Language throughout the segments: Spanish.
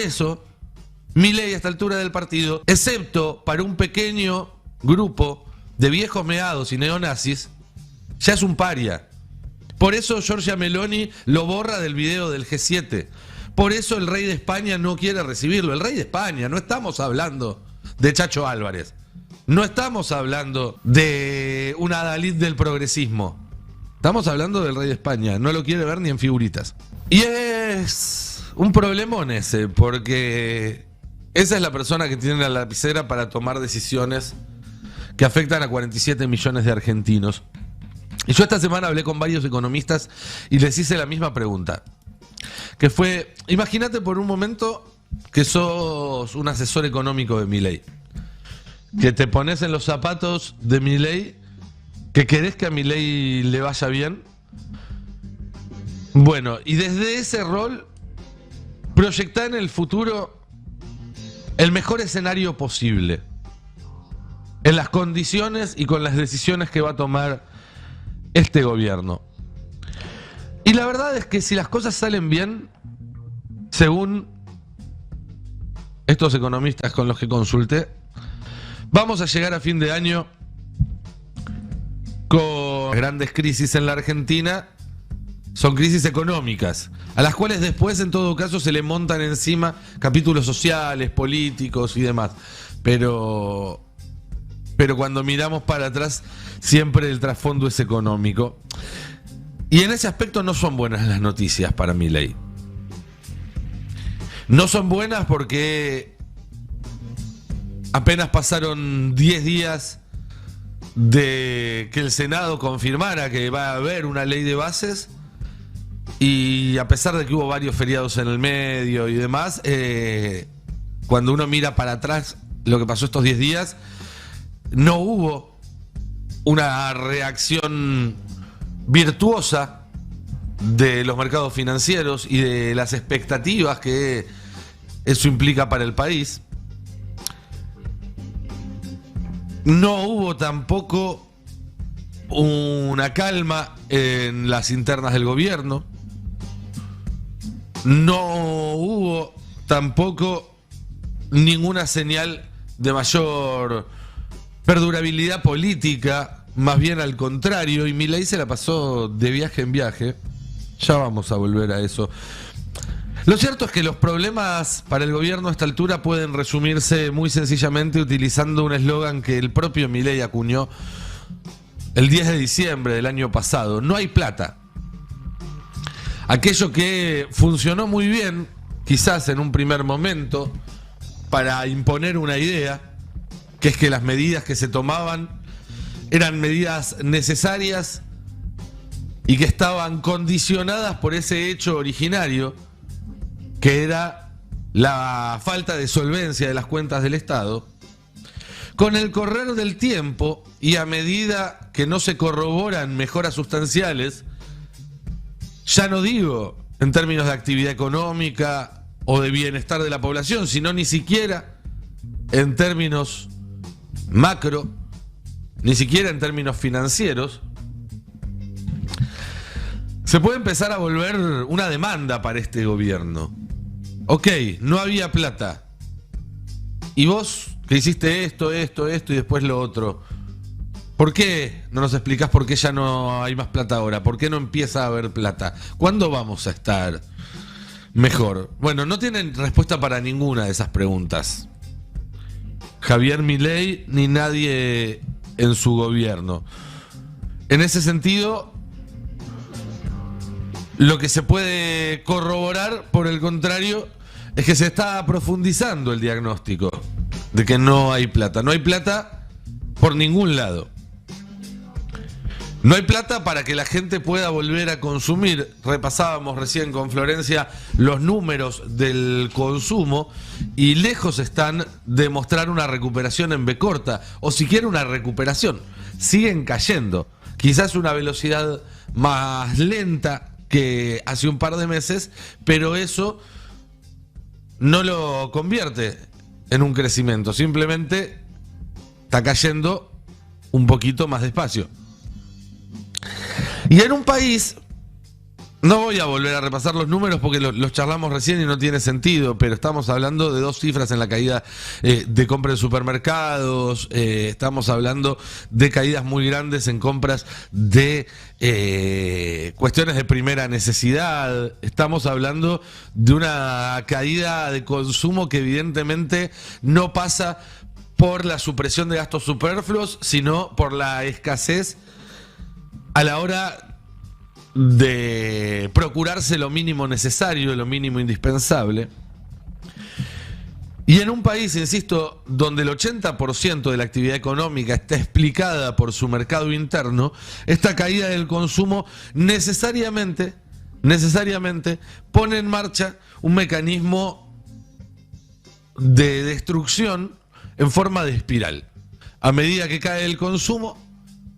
eso, Milei a esta altura del partido, excepto para un pequeño grupo de viejos meados y neonazis, ya es un paria. Por eso Giorgia Meloni lo borra del video del G7. Por eso el rey de España no quiere recibirlo. El rey de España, no estamos hablando de Chacho Álvarez. No estamos hablando de un adalid del progresismo. Estamos hablando del rey de España. No lo quiere ver ni en figuritas. Y es un problemón ese, porque esa es la persona que tiene la lapicera para tomar decisiones que afectan a 47 millones de argentinos. Y yo esta semana hablé con varios economistas y les hice la misma pregunta. Que fue, imagínate por un momento que sos un asesor económico de Milei. Que te pones en los zapatos de Milei, que querés que a Milei le vaya bien. Bueno, y desde ese rol, proyectá en el futuro el mejor escenario posible. En las condiciones y con las decisiones que va a tomar este gobierno. Y la verdad es que si las cosas salen bien, según estos economistas con los que consulté, vamos a llegar a fin de año con grandes crisis en la Argentina. Son crisis económicas, a las cuales después en todo caso se le montan encima capítulos sociales, políticos y demás. Pero cuando miramos para atrás, siempre el trasfondo es económico. Y en ese aspecto no son buenas las noticias para Milei. No son buenas porque apenas pasaron 10 días de que el Senado confirmara que va a haber una ley de bases, y a pesar de que hubo varios feriados en el medio y demás, cuando uno mira para atrás lo que pasó estos 10 días, no hubo una reacción virtuosa de los mercados financieros y de las expectativas que eso implica para el país. No hubo tampoco una calma en las internas del gobierno. No hubo tampoco ninguna señal de mayor perdurabilidad política, más bien al contrario, y Milei se la pasó de viaje en viaje. Ya vamos a volver a eso. Lo cierto es que los problemas para el gobierno a esta altura pueden resumirse muy sencillamente utilizando un eslogan que el propio Milei acuñó el 10 de diciembre del año pasado: no hay plata. Aquello que funcionó muy bien, quizás en un primer momento, para imponer una idea, que es que las medidas que se tomaban eran medidas necesarias y que estaban condicionadas por ese hecho originario, que era la falta de solvencia de las cuentas del Estado. Con el correr del tiempo y a medida que no se corroboran mejoras sustanciales, ya no digo en términos de actividad económica o de bienestar de la población, sino ni siquiera en términos macro, ni siquiera en términos financieros, se puede empezar a volver una demanda para este gobierno. Ok, no había plata. ¿Y vos que hiciste esto y después lo otro? ¿Por qué no nos explicás por qué ya no hay más plata ahora? ¿Por qué no empieza a haber plata? ¿Cuándo vamos a estar mejor? Bueno, no tienen respuesta para ninguna de esas preguntas Javier Milei ni nadie en su gobierno. En ese sentido, lo que se puede corroborar, por el contrario, es que se está profundizando el diagnóstico de que no hay plata. No hay plata por ningún lado. No hay plata para que la gente pueda volver a consumir. Repasábamos recién con Florencia los números del consumo y lejos están de mostrar una recuperación en B corta, o siquiera una recuperación. Siguen cayendo. Quizás una velocidad más lenta que hace un par de meses, pero eso no lo convierte en un crecimiento. Simplemente está cayendo un poquito más despacio. Y en un país No voy a volver a repasar los números porque los charlamos recién y no tiene sentido, pero estamos hablando de 2 cifras en la caída de compra de supermercados, estamos hablando de caídas muy grandes en compras de cuestiones de primera necesidad, estamos hablando de una caída de consumo que evidentemente no pasa por la supresión de gastos superfluos, sino por la escasez a la hora de procurarse lo mínimo necesario, lo mínimo indispensable. Y en un país, insisto, donde el 80% de la actividad económica está explicada por su mercado interno, esta caída del consumo necesariamente pone en marcha un mecanismo de destrucción en forma de espiral. A medida que cae el consumo,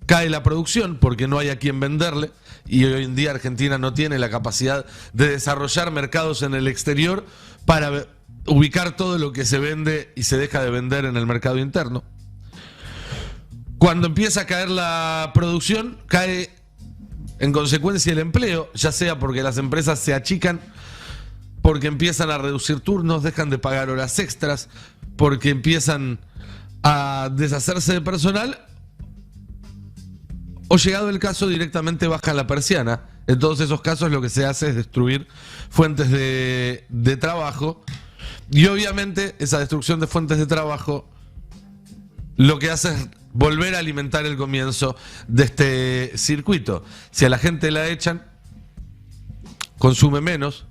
cae la producción porque no hay a quien venderle. Y hoy en día Argentina no tiene la capacidad de desarrollar mercados en el exterior para ubicar todo lo que se vende y se deja de vender en el mercado interno. Cuando empieza a caer la producción, cae en consecuencia el empleo, ya sea porque las empresas se achican, porque empiezan a reducir turnos, dejan de pagar horas extras, porque empiezan a deshacerse de personal, o llegado el caso directamente bajan la persiana. En todos esos casos lo que se hace es destruir fuentes de trabajo, y obviamente esa destrucción de fuentes de trabajo lo que hace es volver a alimentar el comienzo de este circuito. Si a la gente la echan, consume menos,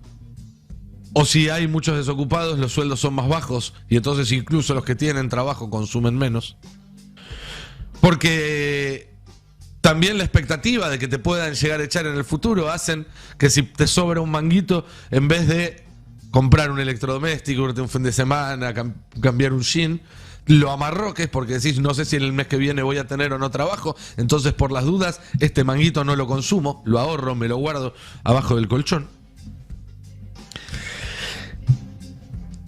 o si hay muchos desocupados, los sueldos son más bajos y entonces incluso los que tienen trabajo consumen menos, porque también la expectativa de que te puedan llegar a echar en el futuro hacen que si te sobra un manguito, en vez de comprar un electrodoméstico, irte un fin de semana, cambiar un jean, lo amarroques porque decís, no sé si el mes que viene voy a tener o no trabajo, entonces por las dudas, este manguito no lo consumo, lo ahorro, me lo guardo abajo del colchón.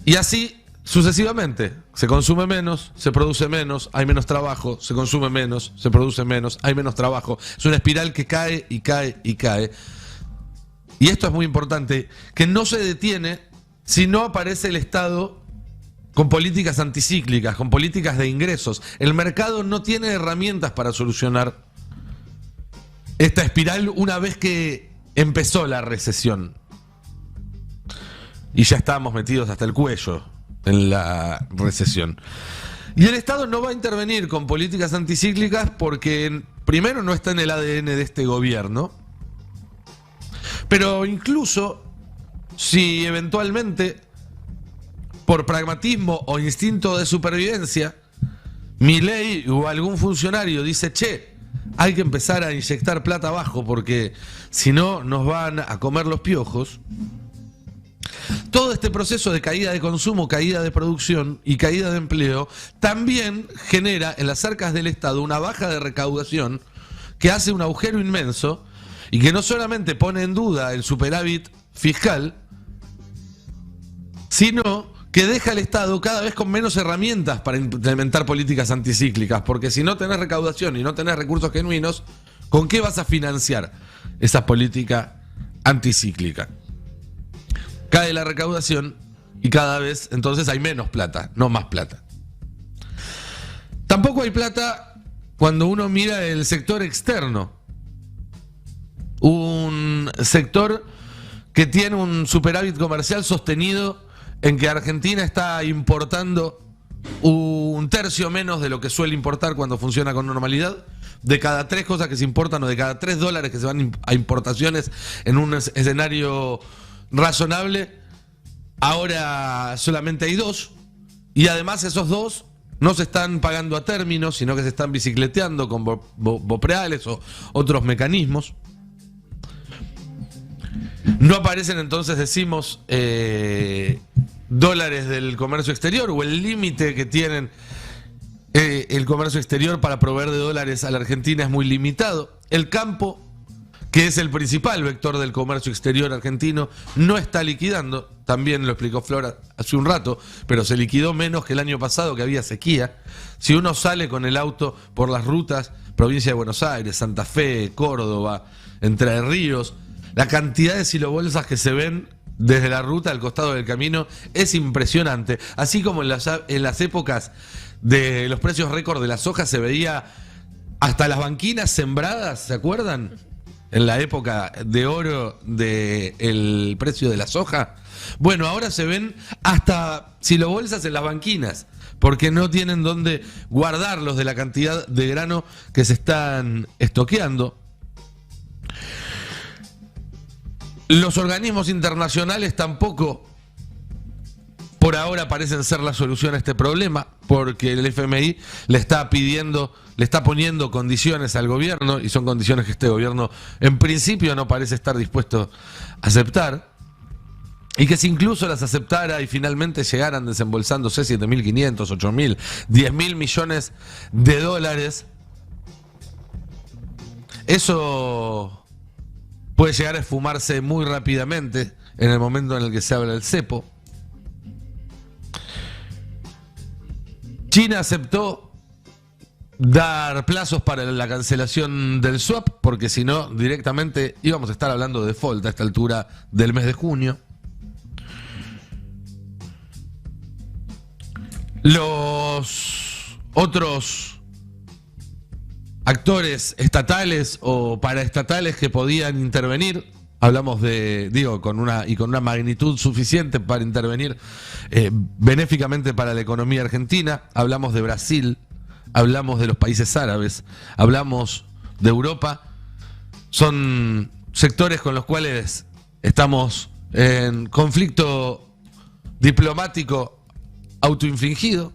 Y así sucesivamente, se consume menos, se produce menos, hay menos trabajo, se consume menos, se produce menos, hay menos trabajo. Es una espiral que cae y cae y cae. Y esto es muy importante, que no se detiene si no aparece el Estado con políticas anticíclicas, con políticas de ingresos. El mercado no tiene herramientas para solucionar esta espiral una vez que empezó la recesión. Y ya estábamos metidos hasta el cuello en la recesión. Y el Estado no va a intervenir con políticas anticíclicas porque primero no está en el ADN de este gobierno, pero incluso si eventualmente por pragmatismo o instinto de supervivencia Milei o algún funcionario dice, che, hay que empezar a inyectar plata abajo porque si no nos van a comer los piojos, todo este proceso de caída de consumo, caída de producción y caída de empleo también genera en las arcas del Estado una baja de recaudación que hace un agujero inmenso y que no solamente pone en duda el superávit fiscal, sino que deja al Estado cada vez con menos herramientas para implementar políticas anticíclicas, porque si no tenés recaudación y no tenés recursos genuinos, ¿con qué vas a financiar esa política anticíclica? Cae la recaudación y cada vez entonces hay menos plata, no más plata. Tampoco hay plata cuando uno mira el sector externo. Un sector que tiene un superávit comercial sostenido en que Argentina está importando un tercio menos de lo que suele importar cuando funciona con normalidad. De cada 3 cosas que se importan o de cada $3 que se van a importaciones en un escenario razonable, ahora solamente hay 2, y además esos 2 no se están pagando a términos, sino que se están bicicleteando con bopreales o otros mecanismos. No aparecen entonces, decimos, dólares del comercio exterior o el límite que tienen el comercio exterior para proveer de dólares a la Argentina es muy limitado. El campo, que es el principal vector del comercio exterior argentino, no está liquidando. También lo explicó Flora hace un rato, pero se liquidó menos que el año pasado, que había sequía. Si uno sale con el auto por las rutas, provincia de Buenos Aires, Santa Fe, Córdoba, Entre Ríos, La cantidad de silobolsas que se ven desde la ruta al costado del camino es impresionante. Así como en las épocas de los precios récord de la soja se veía hasta las banquinas sembradas, ¿se acuerdan? En la época de oro del precio de la soja. Bueno, ahora se ven hasta silobolsas en las banquinas, porque no tienen dónde guardarlos de la cantidad de grano que se están estoqueando. Los organismos internacionales tampoco por ahora parecen ser la solución a este problema, porque el FMI le está poniendo condiciones al gobierno, y son condiciones que este gobierno en principio no parece estar dispuesto a aceptar, y que si incluso las aceptara y finalmente llegaran desembolsándose 7.500, 8.000, 10.000 millones de dólares, eso puede llegar a esfumarse muy rápidamente en el momento en el que se abra el cepo. China aceptó dar plazos para la cancelación del swap, porque si no, directamente íbamos a estar hablando de default a esta altura del mes de junio. Los otros actores estatales o paraestatales que podían intervenir, hablamos con una magnitud suficiente para intervenir benéficamente para la economía argentina. Hablamos de Brasil, hablamos de los países árabes, hablamos de Europa. Son sectores con los cuales estamos en conflicto diplomático autoinfligido.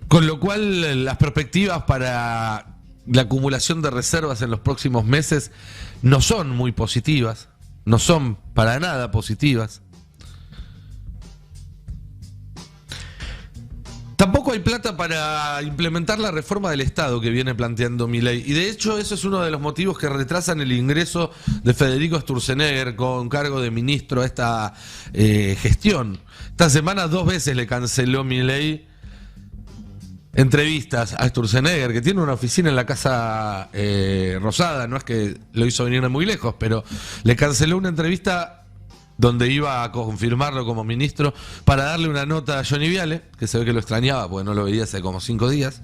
Con lo cual las perspectivas para la acumulación de reservas en los próximos meses no son muy positivas, no son para nada positivas. Tampoco hay plata para implementar la reforma del Estado que viene planteando Milei, y de hecho eso es uno de los motivos que retrasan el ingreso de Federico Sturzenegger con cargo de ministro a esta gestión. Esta semana 2 veces le canceló Milei entrevistas a Sturzenegger, que tiene una oficina en la Casa Rosada, no es que lo hizo venir de muy lejos, pero le canceló una entrevista donde iba a confirmarlo como ministro para darle una nota a Johnny Viale, que se ve que lo extrañaba porque no lo veía hace como 5 días,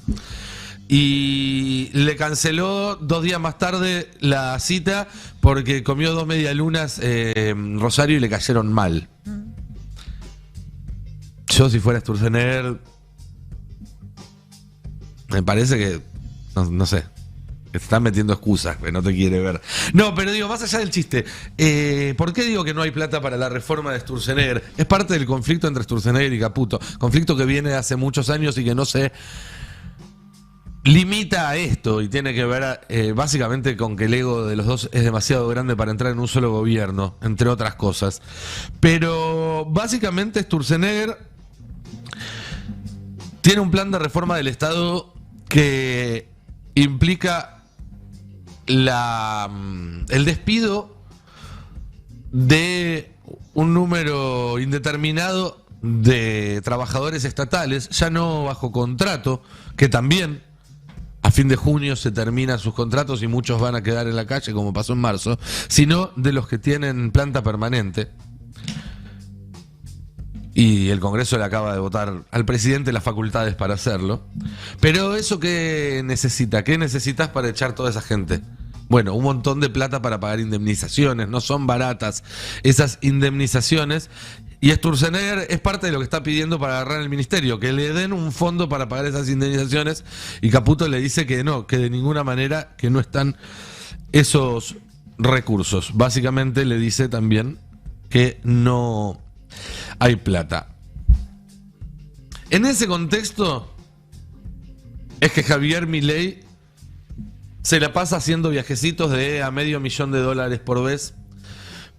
y le canceló 2 días más tarde la cita porque comió 2 medialunas Rosario y le cayeron mal. Yo, si fuera Sturzenegger, me parece que, no sé, que te están metiendo excusas, que no te quiere ver. No, pero digo, más allá del chiste, ¿por qué digo que no hay plata para la reforma de Sturzenegger? Es parte del conflicto entre Sturzenegger y Caputo, conflicto que viene hace muchos años y que no se limita a esto, y tiene que ver básicamente con que el ego de los dos es demasiado grande para entrar en un solo gobierno, entre otras cosas. Pero básicamente Sturzenegger tiene un plan de reforma del Estado que implica el despido de un número indeterminado de trabajadores estatales, ya no bajo contrato, que también a fin de junio se terminan sus contratos y muchos van a quedar en la calle, como pasó en marzo, sino de los que tienen planta permanente. Y el Congreso le acaba de votar al presidente las facultades para hacerlo. Pero ¿eso qué necesita? ¿Qué necesitas para echar toda esa gente? Bueno, un montón de plata para pagar indemnizaciones. No son baratas esas indemnizaciones. Y Sturzenegger es parte de lo que está pidiendo para agarrar el ministerio, que le den un fondo para pagar esas indemnizaciones. Y Caputo le dice que no, que de ninguna manera, que no están esos recursos. Básicamente le dice también que no hay plata. En ese contexto es que Javier Milei se la pasa haciendo viajecitos de a $500,000 por vez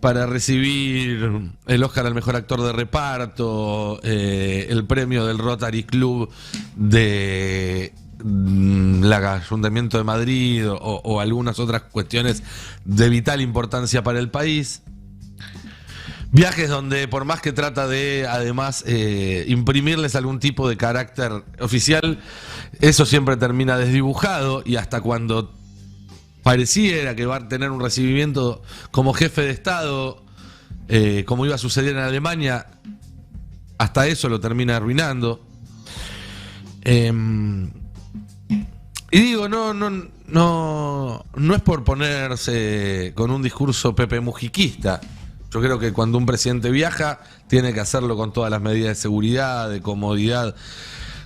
para recibir el Oscar al mejor actor de reparto, el premio del Rotary Club de Ayuntamiento de Madrid o algunas otras cuestiones de vital importancia para el país. Viajes donde, por más que trata de, además, imprimirles algún tipo de carácter oficial, Eso siempre termina desdibujado y hasta cuando pareciera que va a tener un recibimiento como jefe de Estado, como iba a suceder en Alemania, hasta eso lo termina arruinando. Y digo, no es por ponerse con un discurso Pepe Mujiquista. Yo creo que cuando un presidente viaja, tiene que hacerlo con todas las medidas de seguridad, de comodidad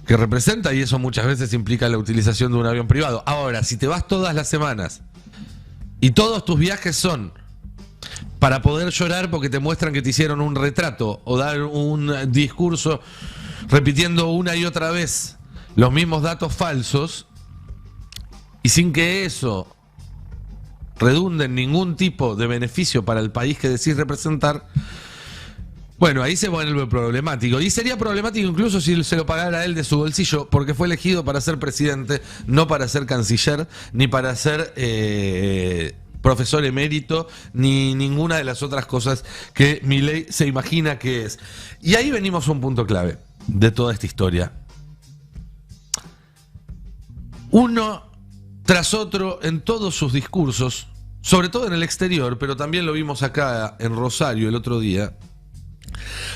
que representa, y eso muchas veces implica la utilización de un avión privado. Ahora, si te vas todas las semanas y todos tus viajes son para poder llorar porque te muestran que te hicieron un retrato o dar un discurso repitiendo una y otra vez los mismos datos falsos, y sin que eso redunde en ningún tipo de beneficio para el país que decís representar, bueno, ahí se vuelve problemático. Y sería problemático incluso si se lo pagara él de su bolsillo, porque fue elegido para ser presidente, no para ser canciller, ni para ser profesor emérito, ni ninguna de las otras cosas que Milei se imagina que es. Y ahí venimos a un punto clave de toda esta historia. Uno tras otro, en todos sus discursos, sobre todo en el exterior, pero también lo vimos acá en Rosario el otro día,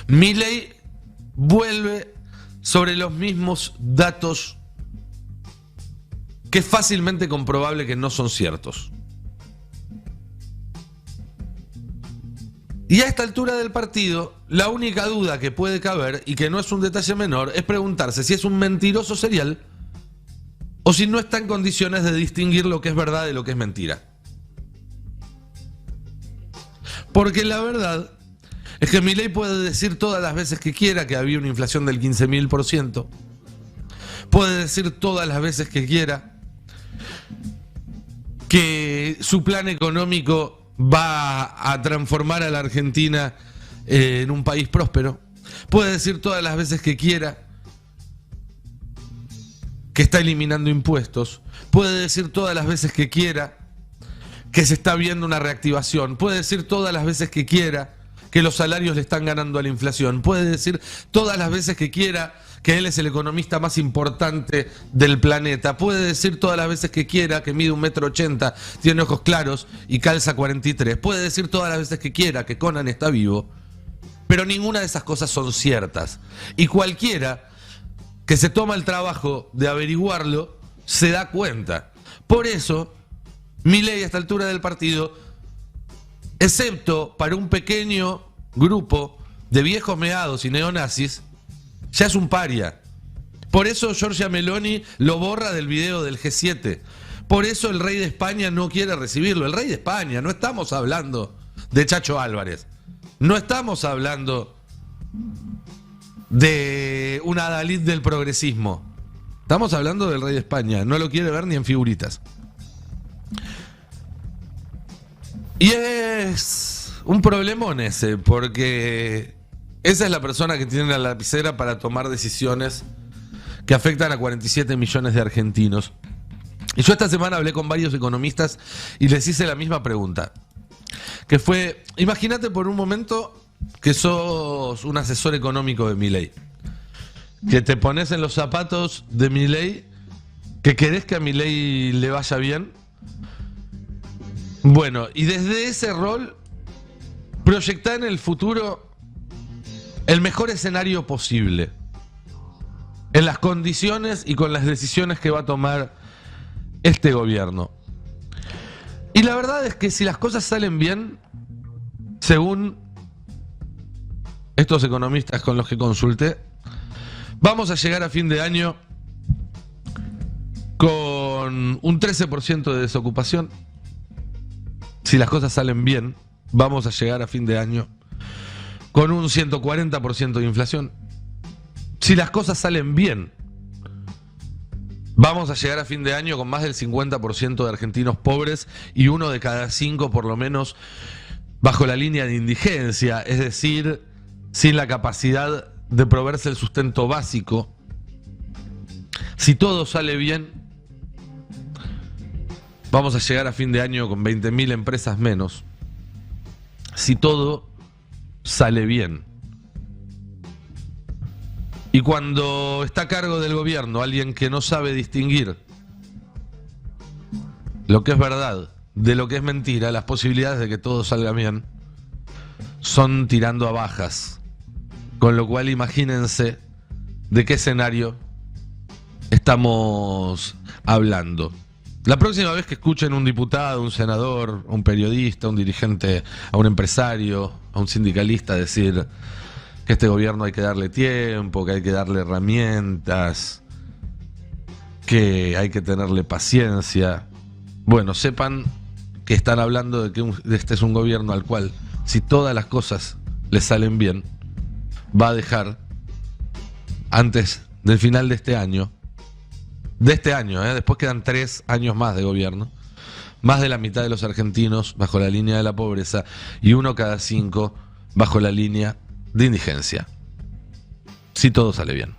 Milei vuelve sobre los mismos datos que es fácilmente comprobable que no son ciertos. Y a esta altura del partido, la única duda que puede caber, y que no es un detalle menor, es preguntarse si es un mentiroso serial o si no está en condiciones de distinguir lo que es verdad de lo que es mentira. Porque la verdad es que Milei puede decir todas las veces que quiera que había una inflación del 15.000%. Puede decir todas las veces que quiera que su plan económico va a transformar a la Argentina en un país próspero. Puede decir todas las veces que quiera que está eliminando impuestos. Puede decir todas las veces que quiera que se está viendo una reactivación. Puede decir todas las veces que quiera que los salarios le están ganando a la inflación. Puede decir todas las veces que quiera que él es el economista más importante del planeta. Puede decir todas las veces que quiera que mide 1,80 m, tiene ojos claros y calza 43. Puede decir todas las veces que quiera que Conan está vivo. Pero ninguna de esas cosas son ciertas. Y cualquiera que se toma el trabajo de averiguarlo se da cuenta. Por eso, Milei a esta altura del partido, excepto para un pequeño grupo de viejos meados y neonazis, ya es un paria. Por eso Giorgia Meloni lo borra del video del G7. Por eso el rey de España no quiere recibirlo. El rey de España, no estamos hablando de Chacho Álvarez. No estamos hablando de un adalid del progresismo. Estamos hablando del rey de España. No lo quiere ver ni en figuritas. Y es un problemón ese, porque esa es la persona que tiene la lapicera para tomar decisiones que afectan a 47 millones de argentinos. Y yo esta semana hablé con varios economistas y les hice la misma pregunta, que fue, imagínate por un momento que sos un asesor económico de Milei, que te pones en los zapatos de Milei, que querés que a Milei le vaya bien. Bueno, y desde ese rol proyectá en el futuro el mejor escenario posible, en las condiciones y con las decisiones que va a tomar este gobierno. Y la verdad es que si las cosas salen bien, según estos economistas con los que consulté, vamos a llegar a fin de año con un 13% de desocupación. Si las cosas salen bien, vamos a llegar a fin de año con un 140% de inflación. Si las cosas salen bien, vamos a llegar a fin de año con más del 50% de argentinos pobres y 1 de cada 5 por lo menos bajo la línea de indigencia, es decir, sin la capacidad de proveerse el sustento básico. Si todo sale bien, vamos a llegar a fin de año con 20.000 empresas menos. Si todo sale bien. Y cuando está a cargo del gobierno alguien que no sabe distinguir lo que es verdad de lo que es mentira, las posibilidades de que todo salga bien son tirando a bajas. Con lo cual imagínense de qué escenario estamos hablando. La próxima vez que escuchen a un diputado, un senador, un periodista, un dirigente, a un empresario, a un sindicalista decir que este gobierno hay que darle tiempo, que hay que darle herramientas, que hay que tenerle paciencia, bueno, sepan que están hablando de que este es un gobierno al cual, si todas las cosas le salen bien, va a dejar antes del final de este año, después quedan 3 años más de gobierno, más de la mitad de los argentinos bajo la línea de la pobreza y 1 cada 5 bajo la línea de indigencia. Si todo sale bien.